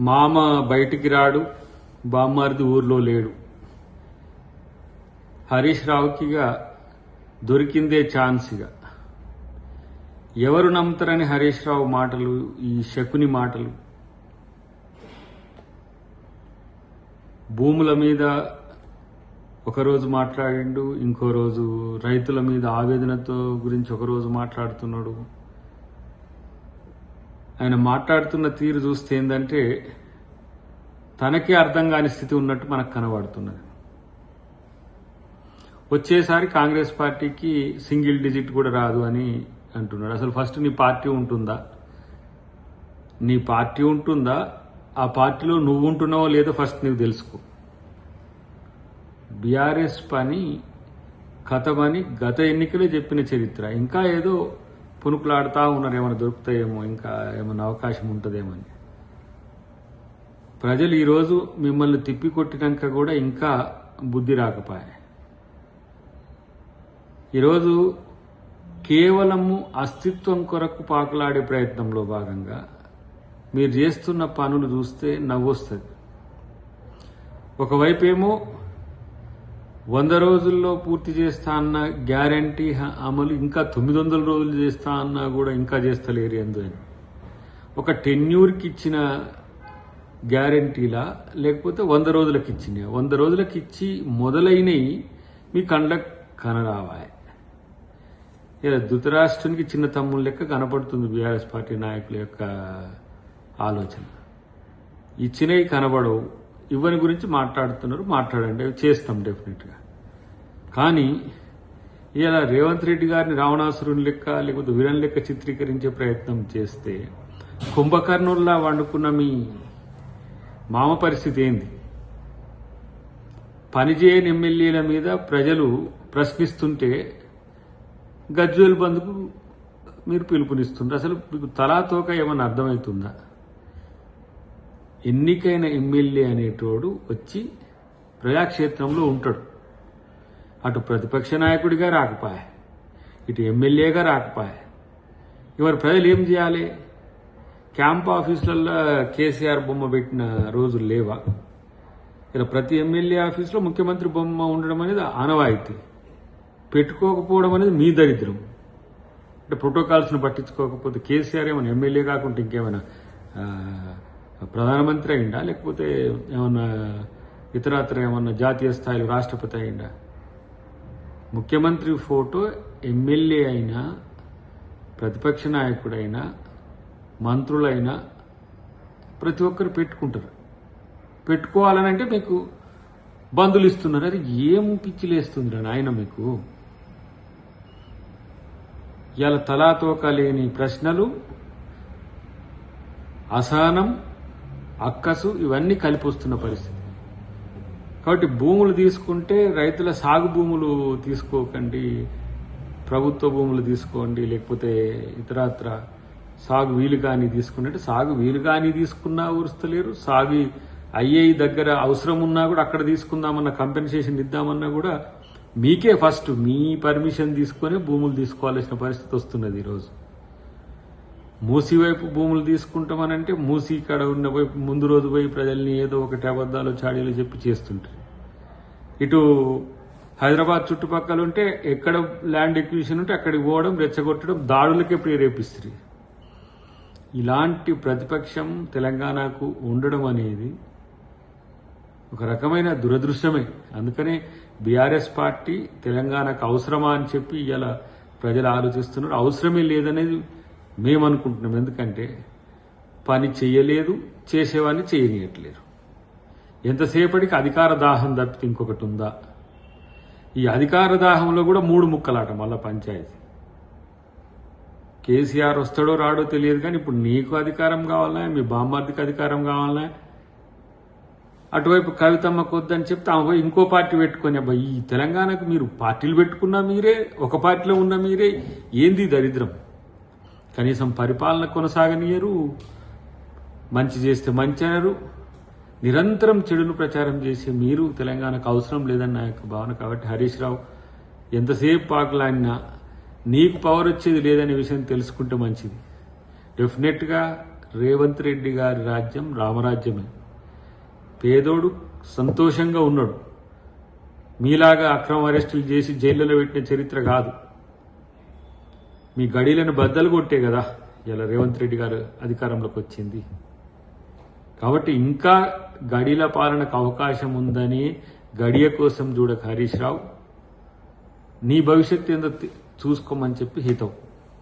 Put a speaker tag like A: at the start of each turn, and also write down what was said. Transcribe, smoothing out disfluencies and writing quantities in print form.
A: మామ బయటికి రాడు, బామ్మారిది ఊర్లో లేడు. హరీష్ రావుకిగా దొరికిందే ఛాన్స్గా. ఎవరు నమ్ముతారని హరీష్ రావు మాటలు, ఈ శకుని మాటలు. భూముల మీద ఒకరోజు మాట్లాడిండు, ఇంకో రోజు రైతుల మీద ఆవేదనతో గురించి ఒకరోజు మాట్లాడుతున్నాడు. ఆయన మాట్లాడుతున్న తీరు చూస్తే ఏంటంటే తనకే అర్థం కాని స్థితి ఉన్నట్టు మనకు కనబడుతున్నది. వచ్చేసారి కాంగ్రెస్ పార్టీకి సింగిల్ డిజిట్ కూడా రాదు అని అంటున్నాడు. అసలు ఫస్ట్ నీ పార్టీ ఉంటుందా? నీ పార్టీ ఉంటుందా? ఆ పార్టీలో నువ్వు ఉంటున్నావో లేదో ఫస్ట్ నీకు తెలుసుకో. బీఆర్ఎస్ పని కథమని గత ఎన్నికలే చెప్పిన చరిత్ర. ఇంకా ఏదో పునుకులాడుతూ ఉన్నారు, ఏమైనా దొరుకుతాయేమో, ఇంకా ఏమైనా అవకాశం ఉంటుందేమో అని. ప్రజలు ఈరోజు మిమ్మల్ని తిప్పికొట్టినాక కూడా ఇంకా బుద్ధి రాకపోయాయి. ఈరోజు కేవలము అస్తిత్వం కొరకు పాకులాడే ప్రయత్నంలో భాగంగా మీరు చేస్తున్న పనులు చూస్తే నవ్వొస్తుంది. ఒకవైపేమో 100 రోజుల్లో పూర్తి చేస్తా అన్న గ్యారంటీ అమలు ఇంకా 900 రోజులు చేస్తా అన్నా కూడా ఇంకా చేస్తలేరు ఎందుకని. ఒక టెన్యూర్కి ఇచ్చిన గ్యారంటీలా లేకపోతే 100 రోజులకు ఇచ్చినాయి? 100 రోజులకు ఇచ్చి మొదలైనవి మీ కండ్లకు కనరావాయి. ఇలా ధృతరాష్ట్రానికి చిన్న తమ్ముళ్ళ లెక్క కనపడుతుంది బీఆర్ఎస్ పార్టీ నాయకుల యొక్క ఆలోచన. ఇచ్చినవి కనబడవు, ఇవ్వని గురించి మాట్లాడుతున్నారు. మాట్లాడండి, చేస్తాం డెఫినెట్గా. కానీ ఇలా రేవంత్ రెడ్డి గారిని రావణాసురుని లెక్క లేకపోతే వీరన్ లెక్క చిత్రీకరించే ప్రయత్నం చేస్తే కుంభకర్ణుల్లా వండుకున్న మీ మామ పరిస్థితి ఏంది? పనిచేయని ఎమ్మెల్యేల మీద ప్రజలు ప్రశ్నిస్తుంటే గజ్వేల్ బంద్కు మీరు పిలుపునిస్తుంటారు. అసలు మీకు తలాతోక ఏమన్నా అర్థమవుతుందా? ఎన్నికైన ఎమ్మెల్యే అనేటోడు వచ్చి ప్రజాక్షేత్రంలో ఉంటాడు. అటు ప్రతిపక్ష నాయకుడిగా రాకపోయా, ఇటు ఎమ్మెల్యేగా రాకపోయా. ఇవాళ ప్రజలు ఏం చేయాలి? క్యాంప్ ఆఫీసులలో కేసీఆర్ బొమ్మ పెట్టిన రోజులు లేవా? ఇలా ప్రతి ఎమ్మెల్యే ఆఫీసులో ముఖ్యమంత్రి బొమ్మ ఉండడం అనేది ఆనవాయితీ. పెట్టుకోకపోవడం అనేది మీ దరిద్రం. అంటే ప్రోటోకాల్స్ను పట్టించుకోకపోతే కేసీఆర్ ఏమైనా ఎమ్మెల్యే కాకుండా ఇంకేమైనా ప్రధానమంత్రి అయిందా? లేకపోతే ఏమన్నా ఇతరత్ర ఏమన్నా జాతీయ స్థాయిలో రాష్ట్రపతి అయిందా? ముఖ్యమంత్రి ఫోటో ఎమ్మెల్యే అయినా, ప్రతిపక్ష నాయకుడైనా, మంత్రులైనా ప్రతి ఒక్కరు పెట్టుకుంటారు. పెట్టుకోవాలని అంటే మీకు బంధువులు ఇస్తున్నారు. అది ఏం పిచ్చిలేస్తుంది ఆయన మీకు? ఇవాళ తలాతోక లేని ప్రశ్నలు, అసహనం, అక్కసు ఇవన్నీ కలిపి వస్తున్న పరిస్థితి. కాబట్టి భూములు తీసుకుంటే రైతుల సాగు భూములు తీసుకోకండి, ప్రభుత్వ భూములు తీసుకోండి, లేకపోతే ఇతరత్ర సాగు వీలు కానీ తీసుకున్నట్టు. సాగు వీలు కానీ తీసుకున్నా ఊరుస్తలేరు. సాగు అయ్యే దగ్గర అవసరం ఉన్నా కూడా అక్కడ తీసుకుందామన్న, కంపెన్సేషన్ ఇద్దామన్నా కూడా మీకే ఫస్ట్ మీ పర్మిషన్ తీసుకొని భూములు తీసుకోవాల్సిన పరిస్థితి వస్తున్నది. ఈరోజు మూసీ వైపు భూములు తీసుకుంటామనంటే మూసీ కాడ ఉన్న వైపు ముందు రోజు పోయి ప్రజల్ని ఏదో ఒకటి అబద్ధాలు చాడీలు చెప్పి చేస్తుంటారు. ఇటు హైదరాబాద్ చుట్టుపక్కల ఉంటే ఎక్కడ ల్యాండ్ ఎక్విజిషన్ ఉంటే అక్కడికి పోవడం, రెచ్చగొట్టడం, దాడులకే ప్రేరేపిస్తారు. ఇలాంటి ప్రతిపక్షం తెలంగాణకు ఉండడం అనేది ఒక రకమైన దురదృష్టమే. అందుకనే బీఆర్ఎస్ పార్టీ తెలంగాణకు అవసరమా అని చెప్పి ఇలా ప్రజలు ఆలోచిస్తున్నారు. అవసరమే లేదనేది మేము అనుకుంటున్నాం. ఎందుకంటే పని చేయలేదు, చేసేవాడిని చేయనీయట్లేరు. ఎంతసేపటికి అధికార దాహం తప్పితే ఇంకొకటి ఉందా? ఈ అధికార దాహంలో కూడా 3 ముక్కలాట మళ్ళా పంచాయతీ. కేసీఆర్ వస్తాడో రాడో తెలియదు, కానీ ఇప్పుడు నీకు అధికారం కావాలన్నా, మీ బామ్మార్దికి అధికారం కావాలన్నా, అటువైపు కవితమ్మకు వద్దని చెప్తే ఆమె పోయి ఇంకో పార్టీ పెట్టుకొని, అబ్బాయి ఈ తెలంగాణకు మీరు పార్టీలు పెట్టుకున్నా మీరే, ఒక పార్టీలో ఉన్న మీరే, ఏంది దరిద్రం? కనీసం పరిపాలన కొనసాగనీయరు, మంచి చేస్తే మంచి అనరు. నిరంతరం చెడును ప్రచారం చేసే మీరు తెలంగాణకు అవసరం లేదన్న నా యొక్క భావన. కాబట్టి హరీష్ రావు ఎంతసేపు పాకులాడినా నీకు పవర్ వచ్చేది లేదనే విషయం తెలుసుకుంటే మంచిది. డెఫినెట్గా రేవంత్ రెడ్డి గారి రాజ్యం రామరాజ్యమే. పేదోడు సంతోషంగా ఉన్నాడు. మీలాగా అక్రమ అరెస్టులు చేసి జైళ్ళలో పెట్టిన చరిత్ర కాదు. మీ గడిలను బద్దలు కొట్టే కదా ఇలా రేవంత్ రెడ్డి గారు అధికారంలోకి వచ్చింది. కాబట్టి ఇంకా గడిల పాలనకు అవకాశం ఉందని గడియ కోసం చూడక హరీష్ రావు, నీ భవిష్యత్తు ఏందో చూసుకోమని చెప్పి హితం.